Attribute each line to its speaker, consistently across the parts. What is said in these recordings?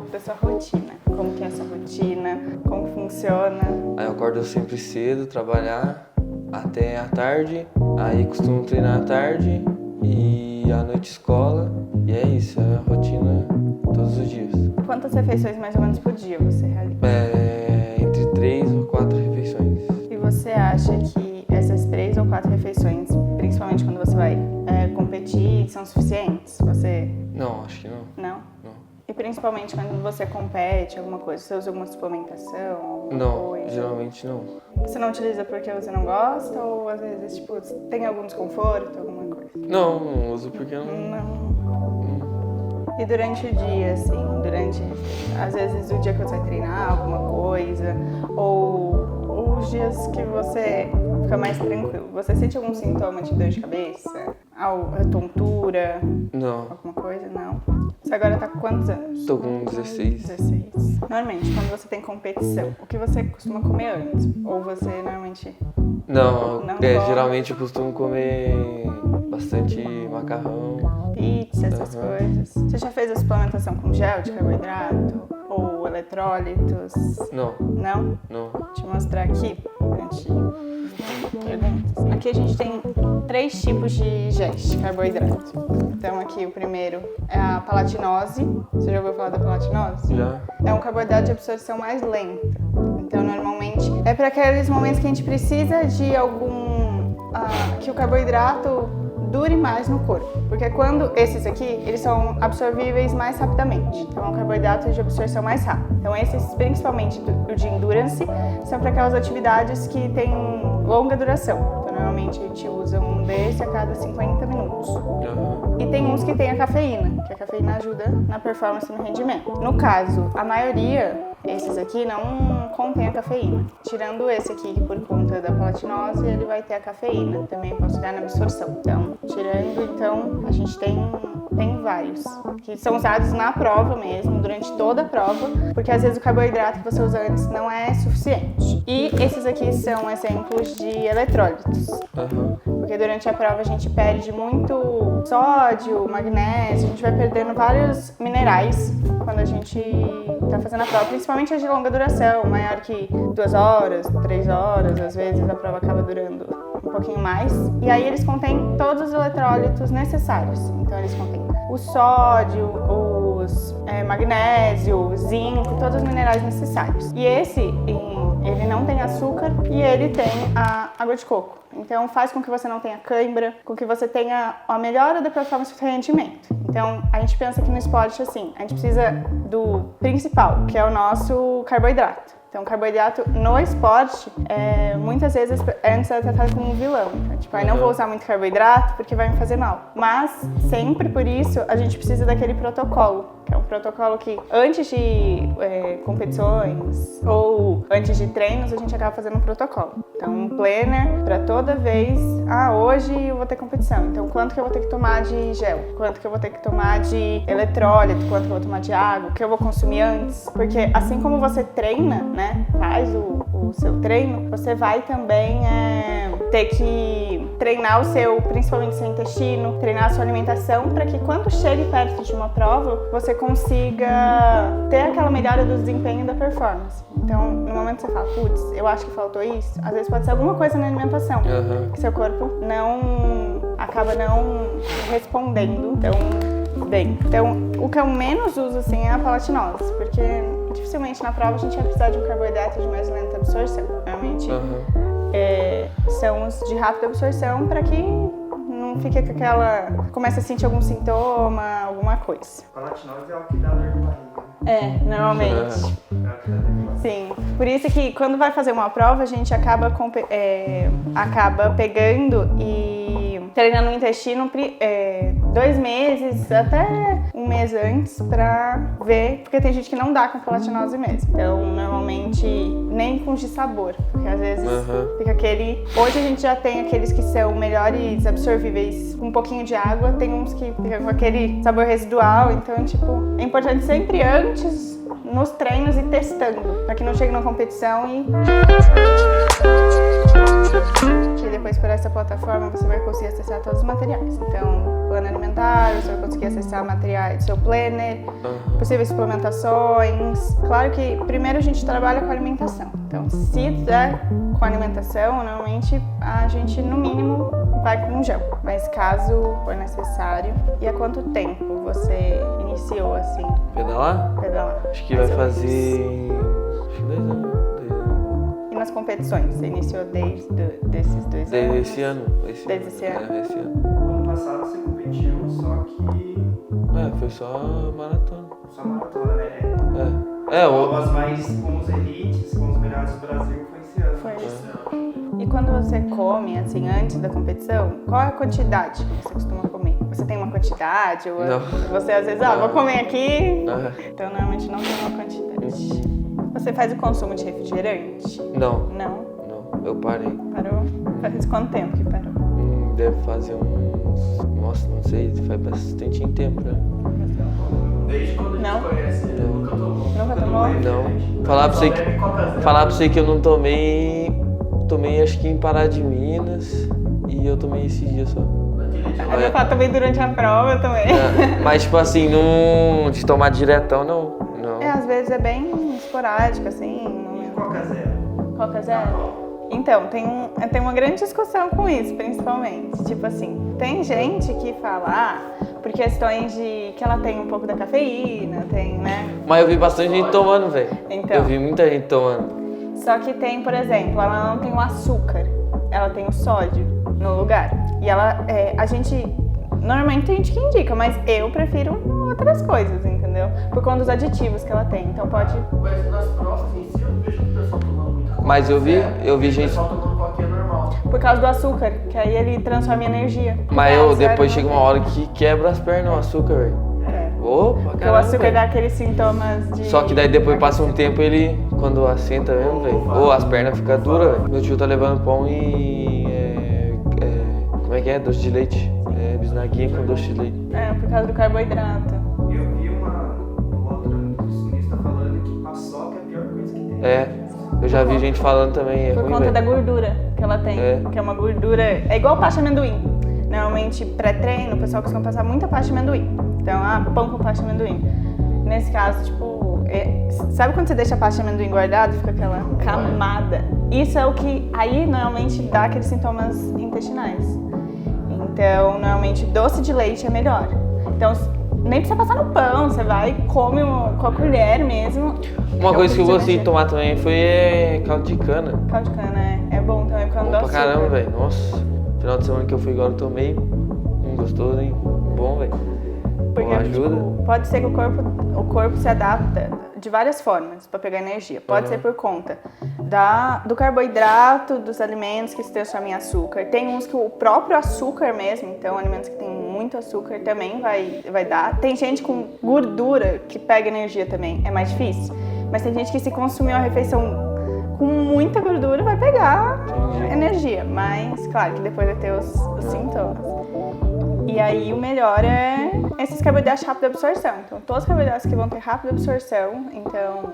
Speaker 1: pouco da sua rotina. Como que é a sua rotina, como funciona.
Speaker 2: Aí eu acordo sempre cedo, trabalhar até a tarde, aí costumo treinar à tarde e à noite escola. E é isso, é a rotina todos os dias.
Speaker 1: Quantas refeições mais ou menos por dia você realiza?
Speaker 2: Entre 3 ou 4 refeições.
Speaker 1: E você acha que essas 3 ou 4 refeições, principalmente quando você vai competir, são suficientes?
Speaker 2: Não, acho que não.
Speaker 1: Não?
Speaker 2: Não.
Speaker 1: E principalmente quando você compete, alguma coisa, você usa alguma suplementação? Alguma
Speaker 2: Não,
Speaker 1: coisa?
Speaker 2: geralmente não.
Speaker 1: Você não utiliza porque você não gosta ou às vezes, tipo, tem algum desconforto, alguma coisa?
Speaker 2: Não uso porque não.
Speaker 1: Não. E durante o dia, assim, às vezes o dia que você vai treinar alguma coisa, ou os dias que você fica mais tranquilo, você sente algum sintoma de dor de cabeça? A tontura?
Speaker 2: Não.
Speaker 1: Alguma coisa? Não. Você agora tá com quantos anos?
Speaker 2: Tô com 16.
Speaker 1: 16. Normalmente, quando você tem competição, o que você costuma comer antes? Ou você normalmente...
Speaker 2: Não,
Speaker 1: Não come.
Speaker 2: geralmente eu costumo comer bastante macarrão.
Speaker 1: Pizza, essas coisas. Você já fez a suplementação com gel de carboidrato? Ou eletrólitos?
Speaker 2: Não.
Speaker 1: Não?
Speaker 2: Não.
Speaker 1: Vou te mostrar aqui, antes de perguntas. Aqui a gente tem 3 tipos de géis de carboidrato. Então aqui o primeiro é a palatinose. Você já ouviu falar da palatinose?
Speaker 2: Já?
Speaker 1: É um carboidrato de absorção mais lenta. Então normalmente é para aqueles momentos que a gente precisa de que o carboidrato dure mais no corpo. Porque quando esses aqui, eles são absorvíveis mais rapidamente. Então é um carboidrato de absorção mais rápida. Então esses, principalmente o de endurance, são para aquelas atividades que têm longa duração. Então normalmente a gente usa um desse a cada 50 minutos.
Speaker 2: Uhum.
Speaker 1: E tem uns que tem a cafeína, que a cafeína ajuda na performance e no rendimento. No caso, a maioria, esses aqui não contém a cafeína. Tirando esse aqui, que por conta da palatinose, ele vai ter a cafeína, também pode auxiliar na absorção. Então, a gente tem vários, que são usados na prova mesmo, durante toda a prova, porque às vezes o carboidrato que você usa antes não é suficiente. E esses aqui são exemplos de eletrólitos.
Speaker 2: Uhum.
Speaker 1: Porque durante a prova a gente perde muito sódio, magnésio, a gente vai perdendo vários minerais quando a gente está fazendo a prova, principalmente as de longa duração, maior que 2 horas, 3 horas, às vezes a prova acaba durando um pouquinho mais. E aí eles contêm todos os eletrólitos necessários. Então eles contêm o sódio, os magnésio, o zinco, todos os minerais necessários. E ele não tem açúcar e ele tem a água de coco. Então faz com que você não tenha cãibra, com que você tenha a melhora da performance do rendimento. Então a gente pensa que no esporte assim, a gente precisa do principal, que é o nosso carboidrato. Então, o carboidrato no esporte, muitas vezes antes é tratado como um vilão. Então, tipo, não vou usar muito carboidrato porque vai me fazer mal. Mas, sempre por isso, a gente precisa daquele protocolo, que é um protocolo que antes de competições ou antes de treinos, a gente acaba fazendo um protocolo. Então, um planner para toda vez, hoje eu vou ter competição, então quanto que eu vou ter que tomar de gel, quanto que eu vou ter que tomar de eletrólito, quanto que eu vou tomar de água, o que eu vou consumir antes. Porque assim como você treina, né, faz o seu treino, você vai também ter que treinar principalmente o seu intestino, treinar a sua alimentação, para que quando chegue perto de uma prova, você consiga ter aquela melhora do desempenho e da performance. Então, no momento que você fala, putz, eu acho que faltou isso, às vezes pode ser alguma coisa na alimentação, que seu corpo acaba não respondendo tão bem. Então, o que eu menos uso, assim, é a palatinose, porque dificilmente na prova a gente vai precisar de um carboidrato de mais lenta absorção. Realmente são os de rápida absorção para que não fique com comece a sentir algum sintoma, alguma coisa.
Speaker 3: Palatinose é o que dá dor de barriga.
Speaker 1: Normalmente. Sim, por isso que quando vai fazer uma prova a gente acaba pegando e treinando o intestino 2 meses, até 1 mês antes, pra ver, porque tem gente que não dá com palatinose mesmo. Então, normalmente, nem com de sabor, porque às vezes fica aquele... Hoje a gente já tem aqueles que são melhores absorvíveis com um pouquinho de água, tem uns que ficam com aquele sabor residual, então, tipo, é importante sempre antes, nos treinos, ir testando, pra que não chegue numa competição e... que depois por essa plataforma você vai conseguir acessar todos os materiais. Então, plano alimentar, você vai conseguir acessar materiais do seu planner, possíveis suplementações. Claro que primeiro a gente trabalha com alimentação. Então, se der com alimentação, normalmente a gente no mínimo vai com um gel. Mas caso for necessário, e há quanto tempo você iniciou assim?
Speaker 2: Pedalar?
Speaker 1: Pedalar.
Speaker 2: Acho que vai fazer... Acho que 2 anos.
Speaker 1: E nas competições? Você iniciou desde desses 2 anos?
Speaker 2: Desde esse ano.
Speaker 1: Desde esse ano?
Speaker 2: Esse ano.
Speaker 3: Ano passado você competiu, só que...
Speaker 2: Foi só maratona.
Speaker 3: Só maratona, né?
Speaker 2: Provas
Speaker 3: mais com os elites, com os melhores do Brasil, foi esse ano.
Speaker 1: Foi esse ano. E quando você come, assim, antes da competição, qual é a quantidade que você costuma comer? Você tem uma quantidade? Ou
Speaker 2: Não.
Speaker 1: Você às vezes, vou comer aqui,
Speaker 2: Uhum.
Speaker 1: então normalmente não tem uma quantidade. Você faz o consumo de refrigerante?
Speaker 2: Não,
Speaker 1: Não?
Speaker 2: eu parei.
Speaker 1: Parou? Faz quanto tempo que parou?
Speaker 2: Deve fazer uns... Nossa, não sei, faz bastante tempo, né?
Speaker 3: Desde quando a gente
Speaker 1: Não?
Speaker 3: conhece, nunca tomou.
Speaker 1: Nunca tomou?
Speaker 2: Não. Falar pra você que eu não tomei acho que em Pará de Minas e eu tomei esses dias só.
Speaker 1: Eu falar também durante a prova também.
Speaker 2: Mas tipo assim, não de tomar diretão, não.
Speaker 1: Às vezes é bem esporádico, assim.
Speaker 3: Coca Zero.
Speaker 1: Coca Zero? Então, tem uma grande discussão com isso, principalmente. Tipo assim, tem gente que fala, por questões de que ela tem um pouco da cafeína, tem, né?
Speaker 2: Mas eu vi bastante gente tomando, velho.
Speaker 1: Então.
Speaker 2: Eu vi muita gente tomando.
Speaker 1: Só que tem, por exemplo, ela não tem o açúcar, ela tem o sódio no lugar. E ela, a gente, normalmente tem gente que indica, mas eu prefiro outras coisas, entendeu? Por conta dos aditivos que ela tem, então pode...
Speaker 3: Mas nas provas em si, eu não vejo o pessoal tomando muita coisa.
Speaker 2: Mas eu vi gente...
Speaker 3: O pessoal tomando coquinha normal.
Speaker 1: Por causa do açúcar, que aí ele transforma em energia.
Speaker 2: Mas depois
Speaker 1: Zero
Speaker 2: chega uma hora que quebra as pernas o açúcar, velho. Opa,
Speaker 1: Porque o
Speaker 2: caramba,
Speaker 1: açúcar
Speaker 2: velho.
Speaker 1: dá aqueles sintomas de...
Speaker 2: Só que daí depois passa um tempo ele, quando assenta mesmo, velho, as pernas ficam duras, velho. Meu tio tá levando pão e... como é que é? Doce de leite. Bisnaguinha com doce de leite.
Speaker 1: por causa do carboidrato.
Speaker 3: Eu vi uma outra nutricionista falando que paçoca é a pior coisa que tem.
Speaker 2: Eu já vi gente falando também, é
Speaker 1: Por
Speaker 2: ruim,
Speaker 1: conta da
Speaker 2: velho.
Speaker 1: gordura que ela tem, que é uma gordura... É igual pasta de amendoim. Normalmente, pré-treino, o pessoal costuma passar muita pasta de amendoim. Então, pão com pasta de amendoim. Nesse caso, tipo... sabe quando você deixa a pasta de amendoim guardada e fica aquela camada? Isso é o que aí, normalmente, dá aqueles sintomas intestinais. Então, normalmente, doce de leite é melhor. Então, nem precisa passar no pão, você vai e come com a colher mesmo.
Speaker 2: Uma coisa que eu gostei de
Speaker 1: energia.
Speaker 2: tomar também foi caldo de cana.
Speaker 1: Caldo de cana é bom também, porque eu não
Speaker 2: Bom
Speaker 1: dou
Speaker 2: pra
Speaker 1: açúcar.
Speaker 2: caramba, velho. Nossa, final de semana que eu fui agora eu tomei. Gostoso, hein? Bom, velho.
Speaker 1: Porque
Speaker 2: Ajuda.
Speaker 1: tipo, pode ser que o corpo se adapta de várias formas para pegar energia. Pode ser por conta do carboidrato, dos alimentos que se transformam em açúcar. Tem uns que o próprio açúcar mesmo, então alimentos que tem muito açúcar também vai dar. Tem gente com gordura que pega energia também, é mais difícil. Mas tem gente que se consumiu a refeição com muita gordura vai pegar energia. Mas claro que depois vai ter os sintomas. E aí o melhor é esses carboidratos de rápida absorção. Então, todos os carboidratos que vão ter rápida absorção. Então,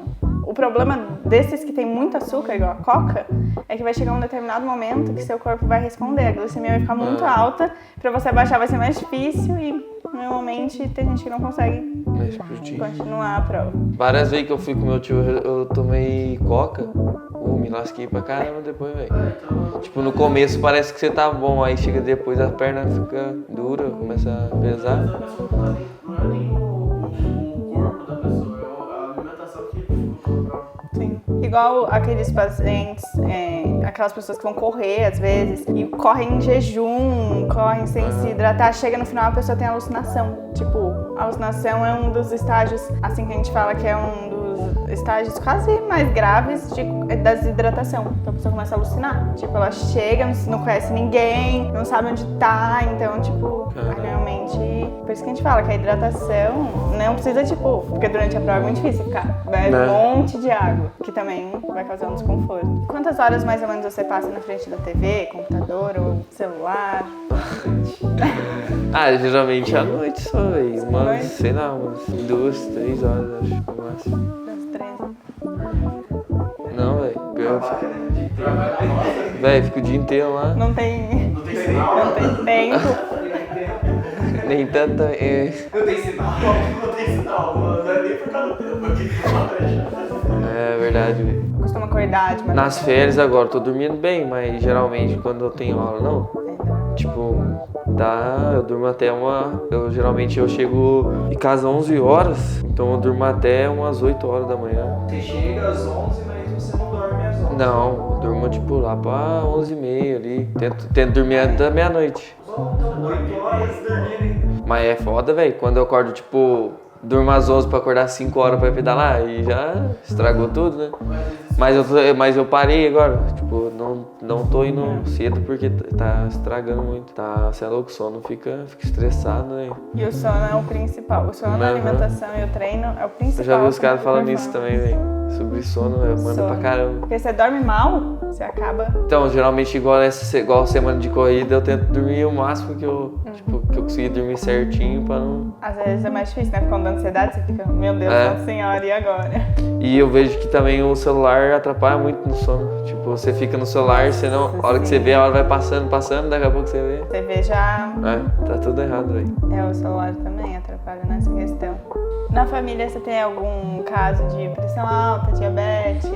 Speaker 1: o problema desses que tem muito açúcar, igual a coca, é que vai chegar um determinado momento que seu corpo vai responder. A glicemia vai ficar muito alta. Pra você baixar vai ser mais difícil e, normalmente, tem gente que não consegue continuar a prova.
Speaker 2: Várias vezes que eu fui com meu tio, eu tomei coca. Me lasquei pra caramba depois, velho. Tipo, no começo parece que você tá bom, aí chega depois a perna fica dura, começa a pesar.
Speaker 3: Não é nem o corpo da pessoa, é a alimentação que ele ficou.
Speaker 1: Sim. Igual aqueles pacientes, aquelas pessoas que vão correr às vezes e correm em jejum, correm sem se hidratar, chega no final a pessoa tem alucinação. Tipo, a alucinação é um dos estágios, assim que a gente fala que é um dos estágios quase mais graves da desidratação. Então a pessoa começa a alucinar. Tipo, ela chega, não conhece ninguém, não sabe onde tá, então, tipo, realmente... Por isso que a gente fala que a hidratação não precisa, tipo... Porque durante a prova é muito difícil ficar. Bebe um monte de água, que também vai causar um desconforto. Quantas horas mais ou menos você passa na frente da TV, computador ou celular?
Speaker 2: Geralmente à noite só, velho.
Speaker 1: Noite?
Speaker 2: Sei lá, umas 2, 3 horas, acho que no máximo.
Speaker 1: Das 13.
Speaker 2: Não, velho. Pior
Speaker 3: Trabalha, né? O dia inteiro. Trabalha na roça.
Speaker 2: Véi, fico o dia inteiro lá.
Speaker 1: Não tem
Speaker 3: Não tem sinal.
Speaker 1: não tem tempo.
Speaker 2: Nem tanto.
Speaker 3: Não tem sinal. Não tem sinal. Não é nem por causa do tempo. Aqui
Speaker 2: É verdade, velho.
Speaker 1: Costuma acordar de madrugada.
Speaker 2: Nas férias agora eu tô dormindo bem, mas geralmente quando eu tenho aula não. Tipo, eu durmo até geralmente eu chego em casa 11 horas, então eu durmo até umas 8 horas da manhã.
Speaker 3: Você chega às 11, mas você não dorme às 11.
Speaker 2: Não, eu durmo tipo lá pra 11h30 ali. Tento dormir antes da meia-noite.
Speaker 3: 8 horas dormindo.
Speaker 2: Mas é foda, velho. Quando eu acordo, tipo, durmo às 11 pra acordar 5 horas pra pedalar e já estragou tudo, né? Mas eu parei agora. Tipo, não tô indo cedo porque tá estragando muito. Você é louco, o sono fica estressado, né?
Speaker 1: E o sono é o principal. O sono, a alimentação e o treino é o principal.
Speaker 2: Eu já vi os caras falando isso também, velho. Sobre sono, eu mando pra caramba.
Speaker 1: Porque você dorme mal, você acaba...
Speaker 2: Então, geralmente, igual semana de corrida, eu tento dormir o máximo que eu conseguir dormir certinho pra não...
Speaker 1: Às vezes é mais difícil, né? Quando dá ansiedade, você fica, meu Deus, Nossa Senhora, e agora?
Speaker 2: E eu vejo que também o celular atrapalha muito no sono. Tipo, você fica no celular, a hora que você vê, a hora vai passando, daqui a pouco você vê.
Speaker 1: Você vê já...
Speaker 2: Tá tudo errado, velho.
Speaker 1: O celular também atrapalha nessa questão. Na família, você tem algum caso de pressão alta, diabetes?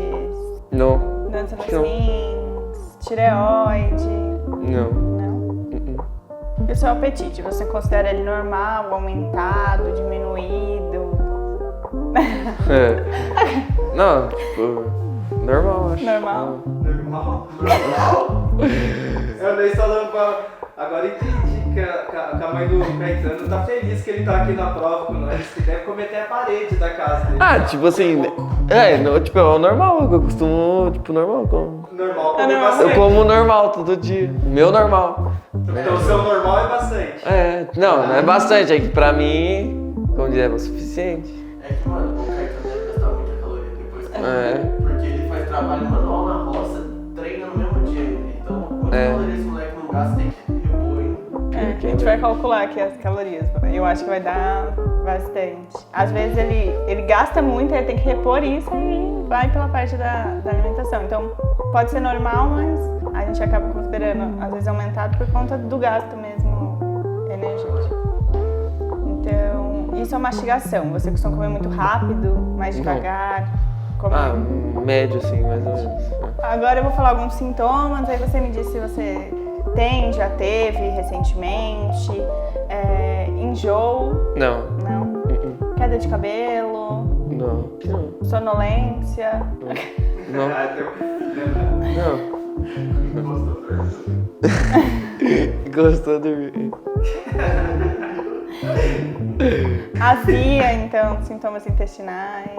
Speaker 2: Não.
Speaker 1: Doença nos rins, tireoide?
Speaker 2: Não.
Speaker 1: Não? E o seu apetite, você considera ele normal, aumentado, diminuído?
Speaker 2: Não, tipo, normal, acho.
Speaker 1: Normal?
Speaker 3: Normal? Eu andei falando pra... Agora entendi que a mãe do Caetano tá feliz que ele tá aqui na prova com nós, que deve cometer a parede da casa dele.
Speaker 2: Tipo assim, tipo, é o normal, eu costumo, tipo, normal.
Speaker 3: Normal, comer bastante.
Speaker 2: Eu como normal todo dia, meu normal.
Speaker 3: Então o seu normal é bastante.
Speaker 2: Não é bastante, é que pra mim, como dizer, é o suficiente.
Speaker 3: É que, mano, o Caetano deve gastar muita caloria depois que porque ele faz trabalho manual na roça, treina no mesmo dia. Então, quantas calorias esse moleque não gasta, tem que repor ainda.
Speaker 1: A gente vai calcular aqui as calorias. Eu acho que vai dar bastante. Às vezes ele gasta muito, ele tem que repor isso e vai pela parte da alimentação. Então, pode ser normal, mas a gente acaba considerando, às vezes, aumentado por conta do gasto mesmo energético. Então, isso é mastigação. Você costuma comer muito rápido, mais devagar?
Speaker 2: Médio assim, mais ou menos.
Speaker 1: Agora eu vou falar alguns sintomas, aí você me diz se você tem, já teve recentemente. Enjoo?
Speaker 2: Não.
Speaker 1: Não. Queda de cabelo?
Speaker 2: Não.
Speaker 1: Sonolência?
Speaker 2: Não. Gostou de dormir.
Speaker 1: Azia, então, sintomas intestinais,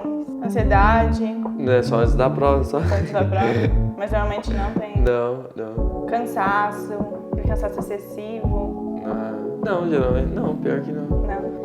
Speaker 1: ansiedade.
Speaker 2: Não é só antes da prova, só.
Speaker 1: Antes da prova, mas normalmente não tem.
Speaker 2: Não.
Speaker 1: Cansaço, aquele cansaço excessivo.
Speaker 2: Não, geralmente não, pior que não.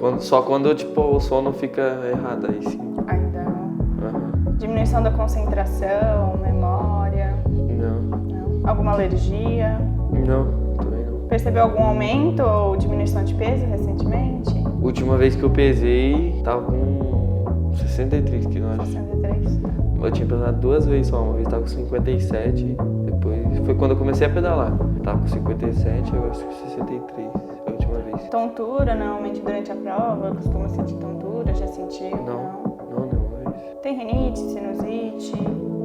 Speaker 1: Não.
Speaker 2: Só quando tipo, o sono fica errado, aí sim.
Speaker 1: Ainda não. Diminuição da concentração, memória.
Speaker 2: Não.
Speaker 1: Alguma alergia?
Speaker 2: Não, também não.
Speaker 1: Percebeu algum aumento ou diminuição de peso recentemente?
Speaker 2: Última vez que eu pesei, tava com 63 quilos, acho.
Speaker 1: 63.
Speaker 2: Eu tinha pesado 2 vezes só, uma vez tava com 57, depois foi quando eu comecei a pedalar. Eu tava com 57, agora estou com 63, a última vez.
Speaker 1: Tontura, normalmente durante a prova, costuma sentir tontura, já sentiu?
Speaker 2: Não, nenhuma vez.
Speaker 1: Tem rinite, sinusite?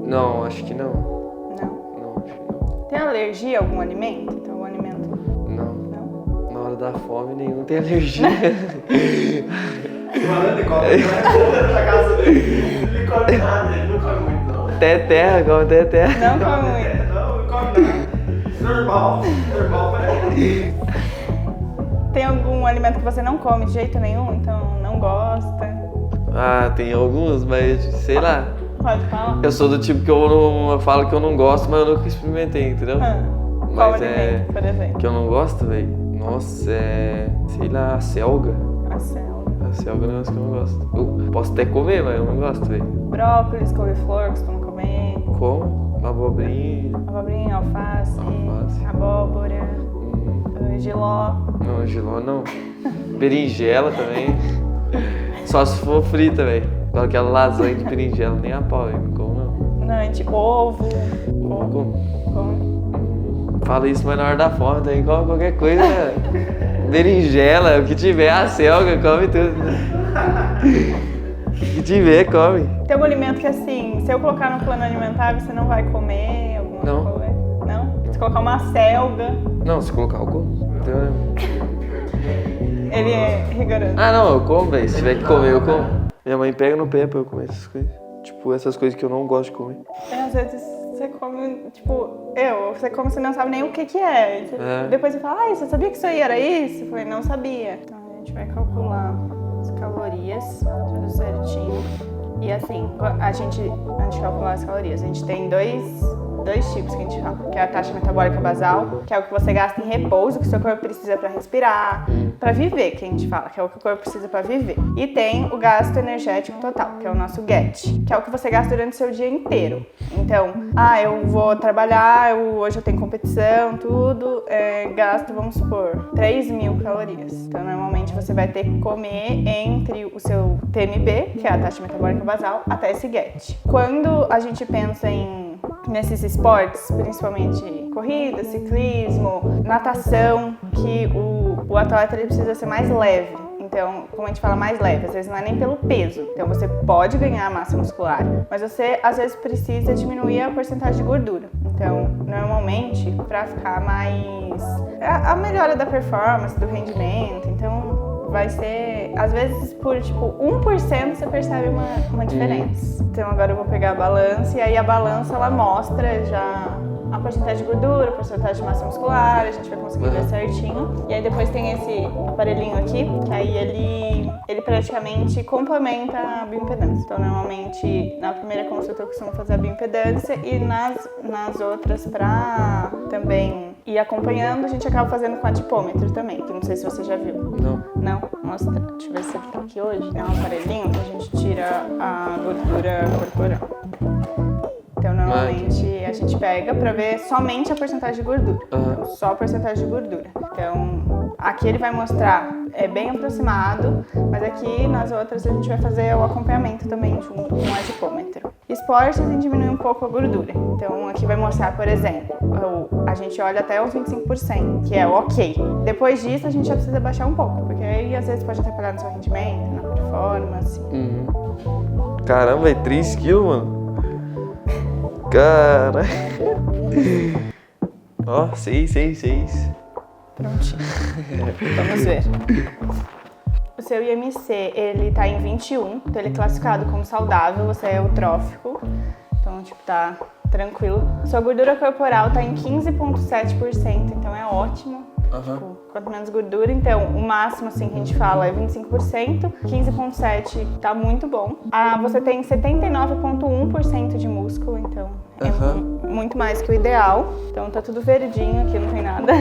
Speaker 2: Não, acho que não.
Speaker 1: Não.
Speaker 2: Não, acho que não.
Speaker 1: Tem alergia a algum alimento? Então, algum alimento?
Speaker 2: Não. Na hora da fome, nenhum tem alergia.
Speaker 3: Falando igual na casa dele. Ele come nada, ele não come muito, não.
Speaker 2: Até terra, come até terra.
Speaker 1: Não come muito.
Speaker 3: Não come nada. Normal pra ele.
Speaker 1: Tem algum alimento que você não come de jeito nenhum, então não gosta?
Speaker 2: Tem alguns, mas sei lá.
Speaker 1: Pode falar.
Speaker 2: Eu sou do tipo que eu falo que eu não gosto, mas eu nunca experimentei, entendeu?
Speaker 1: Qual
Speaker 2: Mas
Speaker 1: alimento, por exemplo?
Speaker 2: que eu não gosto, velho. Nossa, sei lá, a selga.
Speaker 1: A selga.
Speaker 2: A selga é um negócio que eu não gosto. Eu posso até comer, mas eu não gosto, velho.
Speaker 1: Brócolis, couve-flor, costuma comer.
Speaker 2: Como? Abobrinha.
Speaker 1: Abobrinha, alface.
Speaker 2: Alface.
Speaker 1: Abóbora. Jiló.
Speaker 2: Não, giló não. Berinjela também. Só se for frita, velho. Agora aquela lasanha de berinjela, nem a pau, velho. Não como não.
Speaker 1: Não, refrigerante, ovo.
Speaker 2: Fala isso, mas na hora da fome também come qualquer coisa. Berinjela, o que tiver, a selga, come tudo. O que tiver, come.
Speaker 1: Tem um alimento que assim, se eu colocar no plano alimentar, você não vai comer alguma coisa? Não? Se colocar uma selga.
Speaker 2: Não, se colocar eu como.
Speaker 1: Ele é rigoroso.
Speaker 2: Ah, não, eu como, velho. Se tiver que comer, eu como. Minha mãe pega no pé pra eu comer essas coisas. Tipo, essas coisas que eu não gosto de comer.
Speaker 1: Às vezes você come, tipo, você come, você não sabe nem o que é. Depois você fala, você sabia que isso aí era isso? Eu falei, não sabia. Então a gente vai calcular as calorias, tudo certinho. E assim, antes de calcular as calorias, a gente tem dois tipos que a gente fala, que é a taxa metabólica basal, que é o que você gasta em repouso, que o seu corpo precisa para respirar, para viver, que a gente fala, que é o que o corpo precisa para viver. E tem o gasto energético total, que é o nosso GET, que é o que você gasta durante o seu dia inteiro. Então, eu vou trabalhar, hoje eu tenho competição, tudo, gasto, vamos supor, 3.000 calorias. Então, normalmente você vai ter que comer entre o seu TMB, que é a taxa metabólica basal, até esse GET. Quando a gente pensa nesses esportes, principalmente corrida, ciclismo, natação, que o atleta ele precisa ser mais leve. Então, como a gente fala, mais leve, às vezes não é nem pelo peso. Então, você pode ganhar massa muscular, mas você, às vezes, precisa diminuir a porcentagem de gordura. Então, normalmente, para ficar mais... a melhora da performance, do rendimento, então... vai ser, às vezes, por tipo 1% você percebe uma diferença. Então agora eu vou pegar a balança e aí a balança ela mostra já a porcentagem de gordura, a porcentagem de massa muscular, a gente vai conseguir ver certinho. E aí depois tem esse aparelhinho aqui, que aí ele praticamente complementa a bioimpedância. Então normalmente na primeira consulta eu costumo fazer a bioimpedância e nas outras pra também ir acompanhando, a gente acaba fazendo com adipômetro também, que não sei se você já viu. Não? Mostra, deixa eu ver se ele tá aqui hoje. É um aparelhinho que a gente tira a gordura corporal. Então, normalmente, a gente pega pra ver somente a porcentagem de gordura. Então, só a porcentagem de gordura. Então, aqui ele vai mostrar, bem aproximado, mas aqui nas outras a gente vai fazer o acompanhamento também junto com o adipômetro. Esportes, a gente diminui um pouco a gordura. Então, aqui vai mostrar, por exemplo, a gente olha até uns 25%, que é o ok. Depois disso, a gente já precisa baixar um pouco, porque aí às vezes pode atrapalhar no seu rendimento, na performance.
Speaker 2: Caramba, é 3 quilos, mano. Cara. Ó, 6.
Speaker 1: Prontinho. Vamos ver. O seu IMC, ele tá em 21, então ele é classificado como saudável, você é eutrófico, então, tipo, tá tranquilo. Sua gordura corporal tá em 15,7%, então é ótimo. Tipo, quanto menos gordura, então o máximo assim que a gente fala é 25%, 15,7% tá muito bom. Você tem 79,1% de músculo, então é muito mais que o ideal. Então tá tudo verdinho aqui, não tem nada.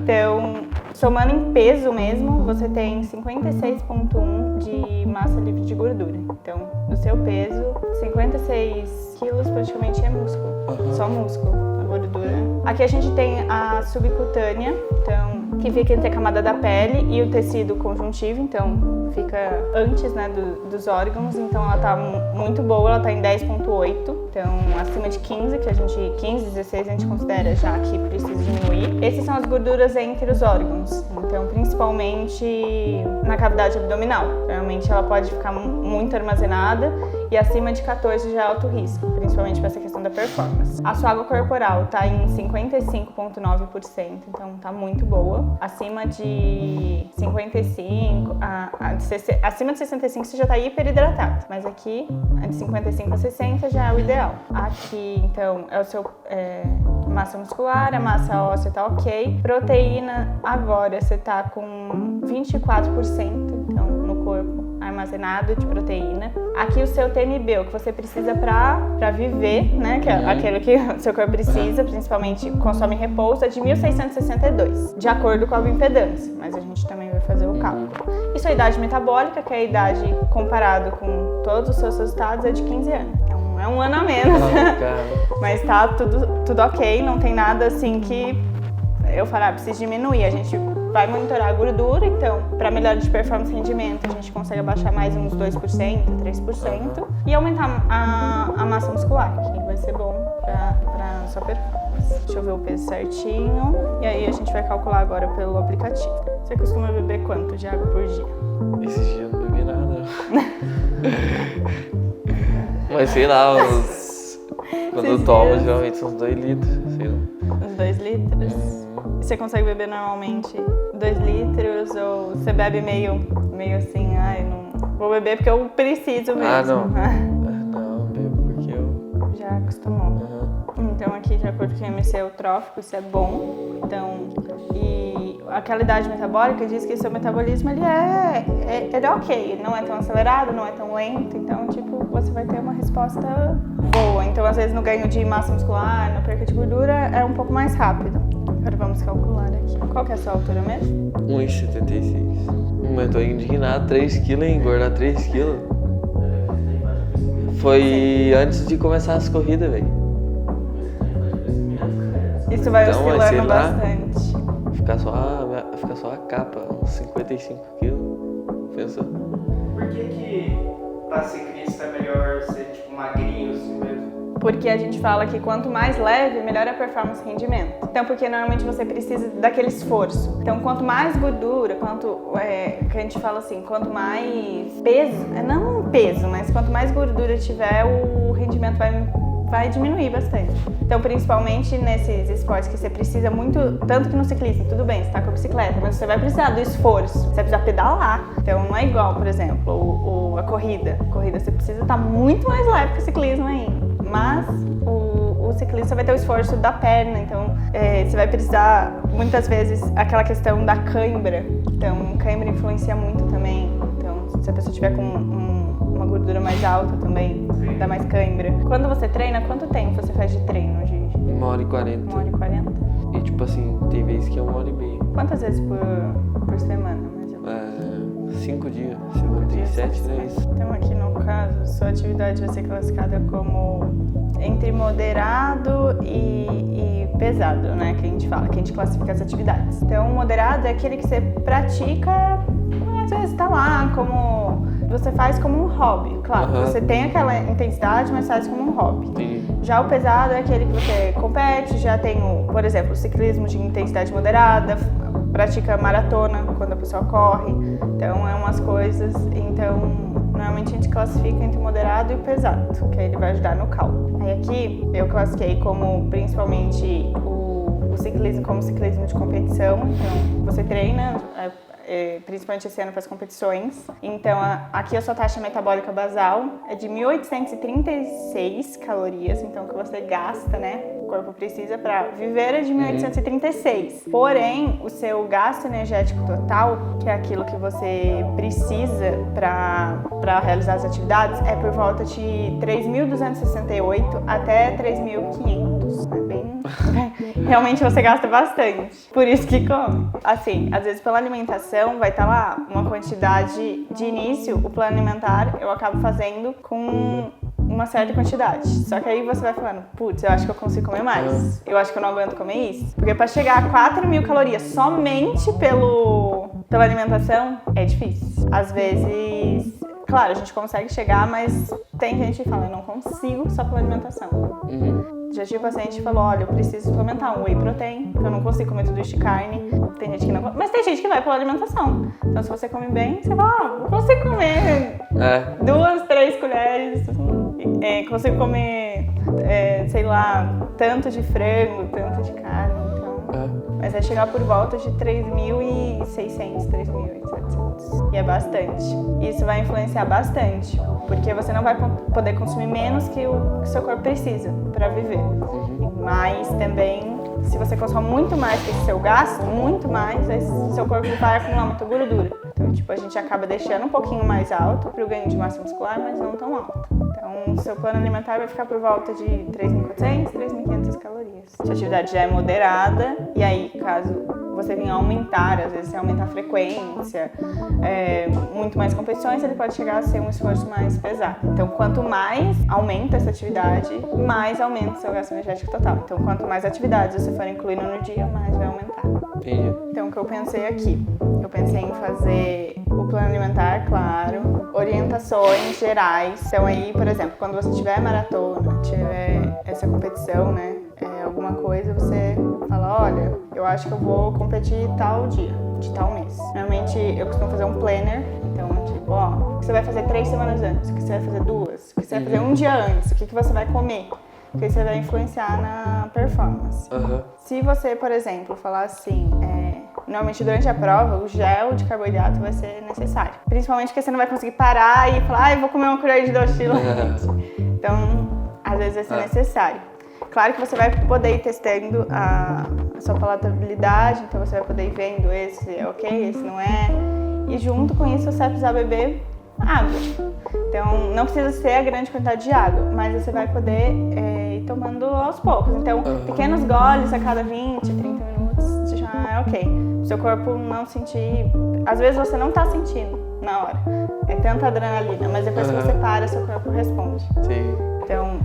Speaker 1: Então, somando em peso mesmo, você tem 56,1% de massa livre de gordura. Então, no seu peso, 56 quilos praticamente é músculo, só músculo. Gordura. Aqui a gente tem a subcutânea, então, que fica entre a camada da pele e o tecido conjuntivo, então fica antes, né, dos órgãos, então ela tá muito boa, ela tá em 10,8, então acima de 15, que 15, 16 a gente considera já que precisa diminuir. Essas são as gorduras entre os órgãos, então principalmente na cavidade abdominal, realmente ela pode ficar muito armazenada e acima de 14 já é alto risco, principalmente para essa questão da performance. A sua água corporal tá em 55,9%, então tá muito boa. Acima de 55, acima de 65 você já tá hiperidratado, mas aqui de 55 a 60 já é o ideal. Aqui, então, é o seu massa muscular, a massa óssea tá ok. Proteína, agora você tá com 24%, então, no corpo armazenado de proteína. Aqui o seu TMB, o que você precisa pra viver, né, que é aquilo que o seu corpo precisa, principalmente consome repouso, é de 1.662, de acordo com a bioimpedância, mas a gente também vai fazer o cálculo. E sua idade metabólica, que é a idade comparado com todos os seus resultados, é de 15 anos. Então é um ano a menos, mas tá tudo ok, não tem nada assim que eu falar, preciso diminuir. A gente vai monitorar a gordura, então, para melhora de performance e rendimento, a gente consegue abaixar mais uns 2%, 3% e aumentar a massa muscular, que a vai ser bom pra sua performance. Deixa eu ver o peso certinho. E aí a gente vai calcular agora pelo aplicativo. Você costuma beber quanto de água por dia?
Speaker 2: Esses dias eu não bebi nada. Mas sei lá, quando eu tomo, geralmente são uns 2 litros, sei lá.
Speaker 1: Uns 2 litros? Você consegue beber normalmente 2 litros ou você bebe meio assim, ai, não vou beber porque eu preciso mesmo?
Speaker 2: Ah, não. Não, bebo porque eu...
Speaker 1: Já acostumou. Então aqui, de acordo com o IMC eutrófico, isso é bom. Então, e aquela idade metabólica diz que seu metabolismo ele é ok, ele não é tão acelerado, não é tão lento, então tipo, você vai ter uma resposta boa. Então às vezes no ganho de massa muscular, na perca de gordura, é um pouco mais rápido. Agora vamos calcular aqui. Qual que é a sua altura mesmo?
Speaker 2: 1,76. Mas eu tô indignado, 3 kg, engordar 3 kg. Foi antes de começar as corridas, velho.
Speaker 1: Isso vai
Speaker 2: Então, sei
Speaker 1: oscilando
Speaker 2: lá,
Speaker 1: bastante.
Speaker 2: Ficar só a capa, uns 55 kg. Pensou?
Speaker 3: Por que pra ciclista é melhor ser tipo magrinho assim mesmo?
Speaker 1: Porque a gente fala que quanto mais leve, melhor a performance e rendimento. Então, porque normalmente você precisa daquele esforço. Então, quanto mais gordura, que a gente fala assim, quanto mais peso, não peso, mas quanto mais gordura tiver, o rendimento vai diminuir bastante. Então, principalmente nesses esportes que você precisa muito, tanto que no ciclismo, tudo bem, você tá com a bicicleta, mas você vai precisar do esforço, você vai precisar pedalar. Então, não é igual, por exemplo, a corrida. A corrida você precisa estar muito mais leve que o ciclismo ainda. Mas o ciclista vai ter o esforço da perna, então você vai precisar, muitas vezes, aquela questão da cãibra. Então, cãibra influencia muito também. Então, se a pessoa tiver com uma gordura mais alta também, dá mais cãibra. Quando você treina, quanto tempo você faz de treino, Gigi?
Speaker 2: 1h40.
Speaker 1: 1h40?
Speaker 2: E tipo assim, tem vezes que é 1h30.
Speaker 1: Quantas vezes por semana, mais ou menos?
Speaker 2: 5 dias, semana tem 7, né? Isso.
Speaker 1: Então aqui no caso, sua atividade vai ser classificada como entre moderado e pesado, né? Que a gente fala, que a gente classifica as atividades. Então moderado é aquele que você pratica, às vezes tá lá como... Você faz como um hobby, claro. Você tem aquela intensidade, mas faz como um hobby.
Speaker 2: Sim.
Speaker 1: Já o pesado é aquele que você compete, já tem, por exemplo, o ciclismo de intensidade moderada, pratica maratona quando a pessoa corre. Então, é umas coisas. Então, normalmente a gente classifica entre o moderado e o pesado, que aí ele vai ajudar no cálculo. Aí aqui, eu classifiquei como, principalmente, o ciclismo como ciclismo de competição. Então, você treina... principalmente esse ano para as competições. Então, aqui a sua taxa metabólica basal é de 1.836 calorias, então o que você gasta, né? O corpo precisa para viver é de 1.836. Porém, o seu gasto energético total, que é aquilo que você precisa para realizar as atividades, é por volta de 3.268 até 3.500. É bem... Realmente você gasta bastante. Por isso que come. Assim, às vezes pela alimentação vai estar lá uma quantidade de início, o plano alimentar eu acabo fazendo com uma certa quantidade. Só que aí você vai falando, putz, eu acho que eu consigo comer mais. Eu acho que eu não aguento comer isso. Porque para chegar a 4.000 calorias somente pela alimentação é difícil. Às vezes, claro, a gente consegue chegar, mas tem gente que fala, eu não consigo só pela alimentação. Já tive paciente que falou, olha, eu preciso suplementar um whey protein, eu não consigo comer tudo isso de carne. Tem gente que não, mas tem gente que vai pela alimentação. Então se você come bem, você fala, eu consigo comer 2, 3 colheres, consigo comer, sei lá, tanto de frango, tanto de carne, então... Mas vai chegar por volta de 3.600, 3.700. E é bastante. Isso vai influenciar bastante, porque você não vai poder consumir menos que o seu corpo precisa para viver. Mas também, se você consome muito mais que esse seu gasto, muito mais, aí seu corpo vai acumular muita gordura. Então, tipo, a gente acaba deixando um pouquinho mais alto para o ganho de massa muscular, mas não tão alto. Então, o seu plano alimentar vai ficar por volta de 3.400, 3.500 calorias. Se a atividade já é moderada, e aí, caso você venha aumentar, às vezes você aumentar a frequência, muito mais competições, ele pode chegar a ser um esforço mais pesado. Então, quanto mais aumenta essa atividade, mais aumenta o seu gasto energético total. Então, quanto mais atividades você for incluindo no dia, mais vai aumentar.
Speaker 2: Entendi.
Speaker 1: Então, o que eu pensei aqui? Eu pensei em fazer o plano alimentar, claro, orientações gerais. Então, aí, por exemplo, quando você tiver maratona, tiver essa competição, né? Alguma coisa, você fala, olha, eu acho que eu vou competir tal dia, de tal mês. Normalmente eu costumo fazer um planner, então tipo, ó, o que você vai fazer 3 semanas antes, o que você vai fazer 2, o que você vai fazer um dia antes, o que você vai comer, porque isso vai influenciar na performance. Se você, por exemplo, falar assim, normalmente durante a prova o gel de carboidrato vai ser necessário. Principalmente porque você não vai conseguir parar e falar, eu vou comer uma colher de doce de leite. Então, às vezes vai ser necessário. Claro que você vai poder ir testando a sua palatabilidade, então você vai poder ir vendo esse é ok, esse não é. E junto com isso você vai precisar beber água. Então não precisa ser a grande quantidade de água, mas você vai poder ir tomando aos poucos. Então pequenos goles a cada 20, 30 minutos já é ok. O seu corpo não sentir... Às vezes você não está sentindo na hora. É tanta adrenalina, mas depois que você para, seu corpo responde.
Speaker 2: Sim.
Speaker 1: Então,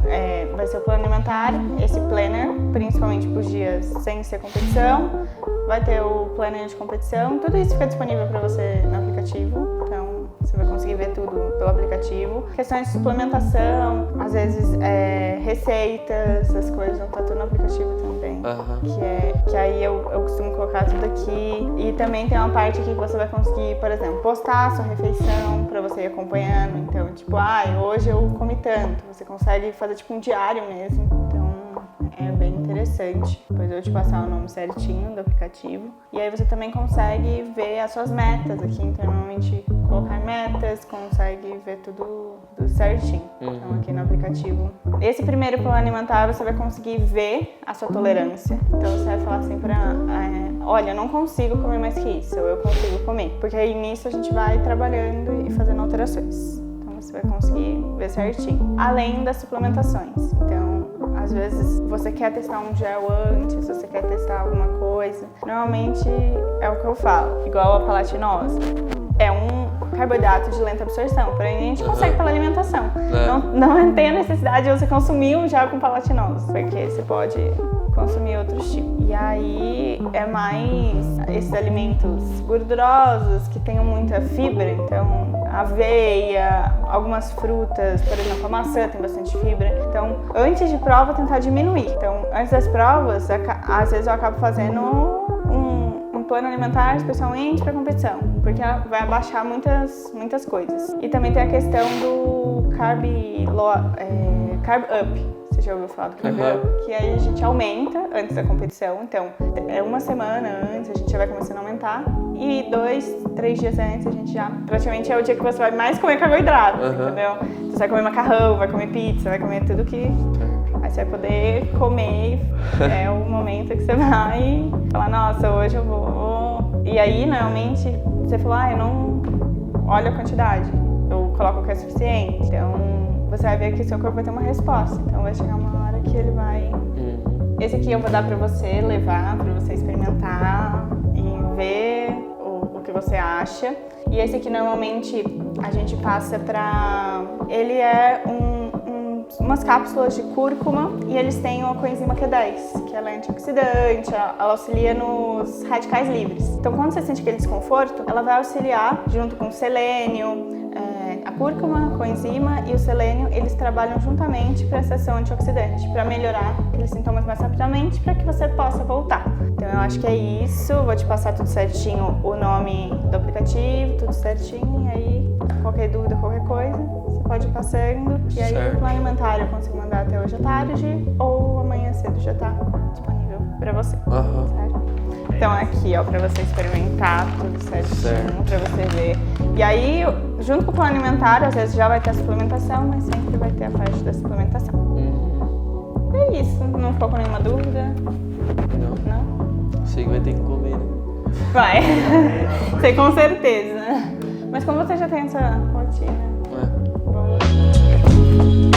Speaker 1: vai ser o plano alimentar, esse planner, principalmente para os dias sem ser competição. Vai ter o planner de competição. Tudo isso fica disponível para você no aplicativo. Então, você vai conseguir ver tudo pelo aplicativo. Questões de suplementação, às vezes receitas, as coisas vão estar tudo no aplicativo também. Que aí eu costumo colocar tudo aqui. E também tem uma parte aqui que você vai conseguir, por exemplo, postar a sua refeição para você ir acompanhando. Então, tipo, hoje eu comi tanto. Você consegue fazer tipo um diário mesmo. Então, é bem interessante. Depois eu vou te passar o nome certinho do aplicativo. E aí você também consegue ver as suas metas aqui. Então, normalmente colocar metas, consegue ver tudo certinho. Então, aqui no aplicativo. Esse primeiro plano alimentar, você vai conseguir ver a sua tolerância. Então, você vai falar assim olha, eu não consigo comer mais que isso, ou eu consigo comer. Porque aí nisso a gente vai trabalhando e fazendo alterações. Então, você vai conseguir ver certinho. Além das suplementações. Então, às vezes você quer testar um gel antes, você quer testar alguma coisa. Normalmente é o que eu falo, igual a palatinose. É um carboidrato de lenta absorção, porém a gente consegue pela alimentação. Não tem a necessidade de você consumir um gel com palatinose, porque você pode consumir outros tipos. E aí é mais esses alimentos gordurosos que tenham muita fibra, então aveia, algumas frutas, por exemplo, a maçã tem bastante fibra. Então, antes de prova, tentar diminuir. Então, antes das provas, às vezes eu acabo fazendo um plano alimentar especialmente para competição, porque vai abaixar muitas coisas. E também tem a questão do carb up. Você já ouviu falar do carb up? Que aí a gente aumenta antes da competição. Então, uma semana antes a gente já vai começando a aumentar. E 2, 3 dias antes a gente já... Praticamente é o dia que você vai mais comer carboidrato, entendeu? Você vai comer macarrão, vai comer pizza, vai comer tudo que... Aí você vai poder comer, é o momento que você vai falar, nossa, hoje eu vou... E aí, normalmente, você fala, eu não olho a quantidade, eu coloco o que é suficiente. Então, você vai ver que o seu corpo vai ter uma resposta. Então, vai chegar uma hora que ele vai... Esse aqui eu vou dar pra você levar, pra você experimentar e ver o que você acha. E esse aqui, normalmente, a gente passa pra... Ele é umas cápsulas de cúrcuma e eles têm uma coenzima Q10, que ela é antioxidante, ela auxilia nos radicais livres. Então, quando você sente aquele desconforto, ela vai auxiliar junto com o selênio, a cúrcuma, a coenzima e o selênio, eles trabalham juntamente para essa ação antioxidante, para melhorar aqueles sintomas mais rapidamente, para que você possa voltar. Então, eu acho que é isso. Vou te passar tudo certinho, o nome do aplicativo, tudo certinho, e aí qualquer dúvida, qualquer coisa, você pode ir passando. E aí o plano alimentar eu consigo mandar até hoje à tarde ou amanhã cedo já está disponível para você. Certo? Então aqui, ó, para você experimentar tudo certinho, para você ver. E aí, junto com o plano alimentar, às vezes já vai ter a suplementação, mas sempre vai ter a parte da suplementação. É isso. Não ficou com nenhuma dúvida? Não?
Speaker 2: Sei que vai ter que comer, né?
Speaker 1: Vai. Sei com certeza. Mas como você já tem essa rotina?
Speaker 2: É.